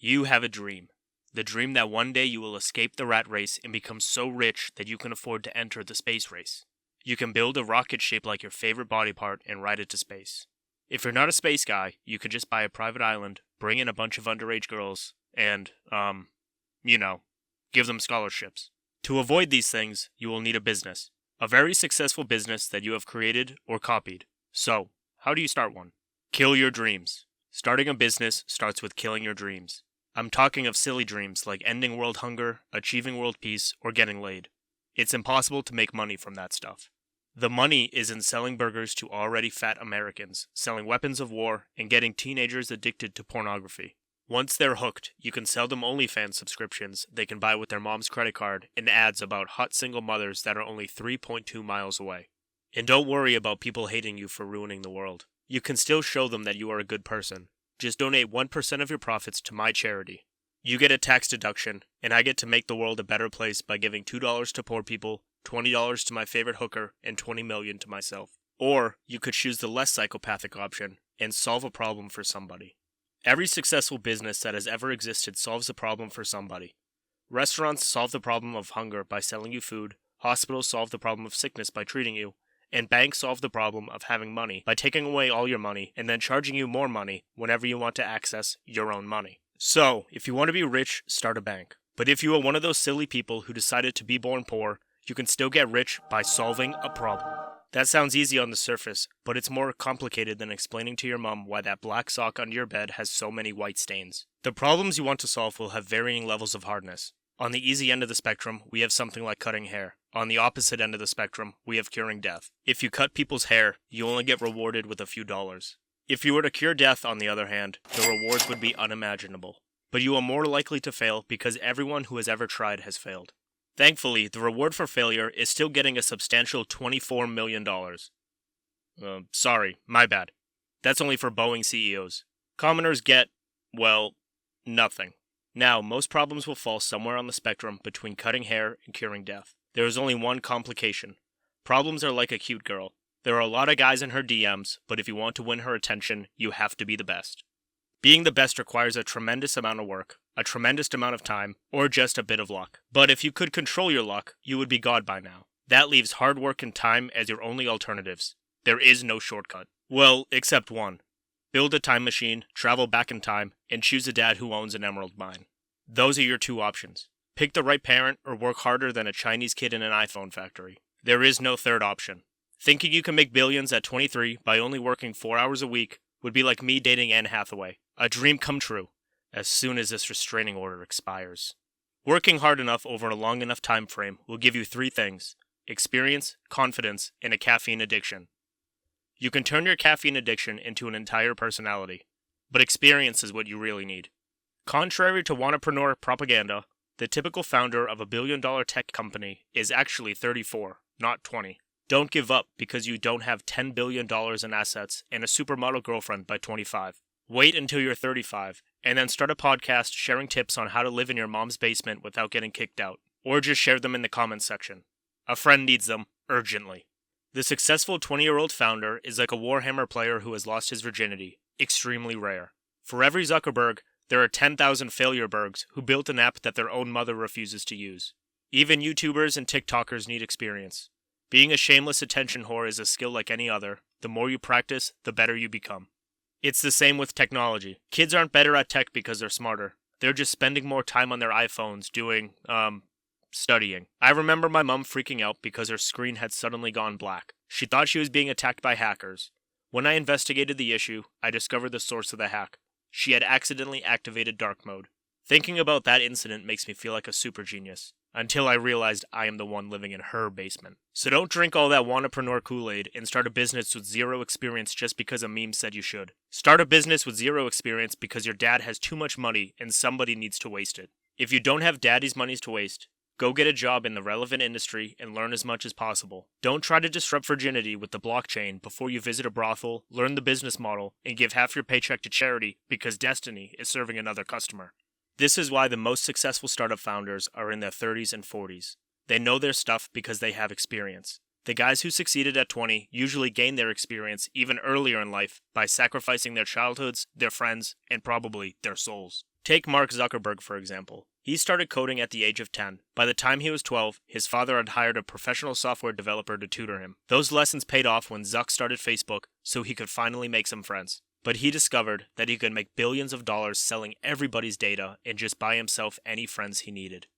You have a dream. The dream that one day you will escape the rat race and become so rich that you can afford to enter the space race. You can build a rocket shaped like your favorite body part and ride it to space. If you're not a space guy, you could just buy a private island, bring in a bunch of underage girls, and, give them scholarships. To avoid these things, you will need a business. A very successful business that you have created or copied. So, how do you start one? Kill your dreams. Starting a business starts with killing your dreams. I'm talking of silly dreams like ending world hunger, achieving world peace, or getting laid. It's impossible to make money from that stuff. The money is in selling burgers to already fat Americans, selling weapons of war, and getting teenagers addicted to pornography. Once they're hooked, you can sell them OnlyFans subscriptions they can buy with their mom's credit card and ads about hot single mothers that are only 3.2 miles away. And don't worry about people hating you for ruining the world. You can still show them that you are a good person. Just donate 1% of your profits to my charity. You get a tax deduction, and I get to make the world a better place by giving $2 to poor people, $20 to my favorite hooker, and $20 million to myself. Or you could choose the less psychopathic option and solve a problem for somebody. Every successful business that has ever existed solves a problem for somebody. Restaurants solve the problem of hunger by selling you food, hospitals solve the problem of sickness by treating you, and banks solve the problem of having money by taking away all your money and then charging you more money whenever you want to access your own money. So, if you want to be rich, start a bank. But if you are one of those silly people who decided to be born poor, you can still get rich by solving a problem. That sounds easy on the surface, but it's more complicated than explaining to your mom why that black sock under your bed has so many white stains. The problems you want to solve will have varying levels of hardness. On the easy end of the spectrum, we have something like cutting hair. On the opposite end of the spectrum, we have curing death. If you cut people's hair, you only get rewarded with a few dollars. If you were to cure death, on the other hand, the rewards would be unimaginable. But you are more likely to fail because everyone who has ever tried has failed. Thankfully, the reward for failure is still getting a substantial $24 million. Sorry, my bad. That's only for Boeing CEOs. Commoners get, well, nothing. Now, most problems will fall somewhere on the spectrum between cutting hair and curing death. There is only one complication. Problems are like a cute girl. There are a lot of guys in her DMs, but if you want to win her attention, you have to be the best. Being the best requires a tremendous amount of work, a tremendous amount of time, or just a bit of luck. But if you could control your luck, you would be God by now. That leaves hard work and time as your only alternatives. There is no shortcut. Well, except one. Build a time machine, travel back in time, and choose a dad who owns an emerald mine. Those are your two options. Pick the right parent or work harder than a Chinese kid in an iPhone factory. There is no third option. Thinking you can make billions at 23 by only working 4 hours a week would be like me dating Anne Hathaway. A dream come true, as soon as this restraining order expires. Working hard enough over a long enough time frame will give you 3 things: experience, confidence, and a caffeine addiction. You can turn your caffeine addiction into an entire personality, but experience is what you really need. Contrary to wannapreneur propaganda, the typical founder of a billion-dollar tech company is actually 34, not 20. Don't give up because you don't have $10 billion in assets and a supermodel girlfriend by 25. Wait until you're 35, and then start a podcast sharing tips on how to live in your mom's basement without getting kicked out. Or just share them in the comments section. A friend needs them, urgently. The successful 20-year-old founder is like a Warhammer player who has lost his virginity. Extremely rare. For every Zuckerberg, there are 10,000 failure bergs who built an app that their own mother refuses to use. Even YouTubers and TikTokers need experience. Being a shameless attention whore is a skill like any other. The more you practice, the better you become. It's the same with technology. Kids aren't better at tech because they're smarter. They're just spending more time on their iPhones doing, studying. I remember my mom freaking out because her screen had suddenly gone black. She thought she was being attacked by hackers. When I investigated the issue, I discovered the source of the hack. She had accidentally activated dark mode. Thinking about that incident makes me feel like a super genius. Until I realized I am the one living in her basement. So don't drink all that wannapreneur Kool-Aid and start a business with zero experience just because a meme said you should. Start a business with zero experience because your dad has too much money and somebody needs to waste it. If you don't have daddy's monies to waste, go get a job in the relevant industry and learn as much as possible. Don't try to disrupt virginity with the blockchain before you visit a brothel, learn the business model, and give half your paycheck to charity because destiny is serving another customer. This is why the most successful startup founders are in their 30s and 40s. They know their stuff because they have experience. The guys who succeeded at 20 usually gain their experience even earlier in life by sacrificing their childhoods, their friends, and probably their souls. Take Mark Zuckerberg, for example. He started coding at the age of 10. By the time he was 12, his father had hired a professional software developer to tutor him. Those lessons paid off when Zuck started Facebook so he could finally make some friends. But he discovered that he could make billions of dollars selling everybody's data and just buy himself any friends he needed.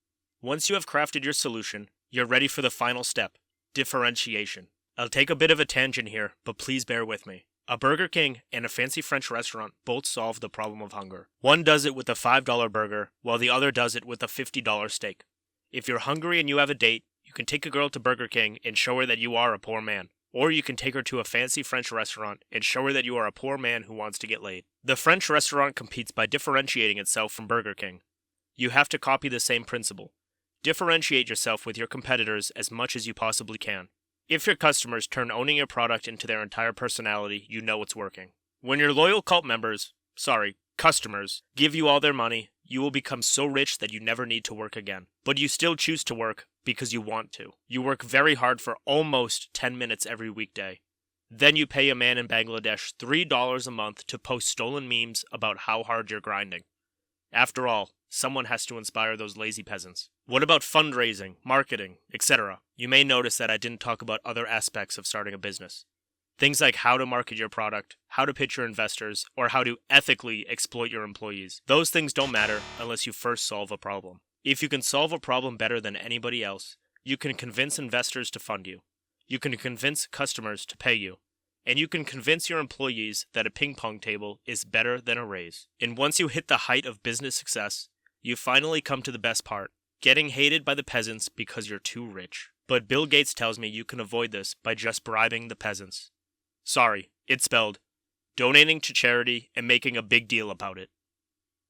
Once you have crafted your solution, you're ready for the final step, differentiation. I'll take a bit of a tangent here, but please bear with me. A Burger King and a fancy French restaurant both solve the problem of hunger. One does it with a $5 burger, while the other does it with a $50 steak. If you're hungry and you have a date, you can take a girl to Burger King and show her that you are a poor man. Or you can take her to a fancy French restaurant and show her that you are a poor man who wants to get laid. The French restaurant competes by differentiating itself from Burger King. You have to copy the same principle. Differentiate yourself with your competitors as much as you possibly can. If your customers turn owning your product into their entire personality, you know it's working. When your loyal customers, give you all their money, you will become so rich that you never need to work again. But you still choose to work because you want to. You work very hard for almost 10 minutes every weekday. Then you pay a man in Bangladesh $3 a month to post stolen memes about how hard you're grinding. After all, someone has to inspire those lazy peasants. What about fundraising, marketing, etc.? You may notice that I didn't talk about other aspects of starting a business. Things like how to market your product, how to pitch your investors, or how to ethically exploit your employees. Those things don't matter unless you first solve a problem. If you can solve a problem better than anybody else, you can convince investors to fund you. You can convince customers to pay you. And you can convince your employees that a ping pong table is better than a raise. And once you hit the height of business success, you finally come to the best part, getting hated by the peasants because you're too rich. But Bill Gates tells me you can avoid this by just bribing the peasants. Sorry, it's spelled donating to charity and making a big deal about it.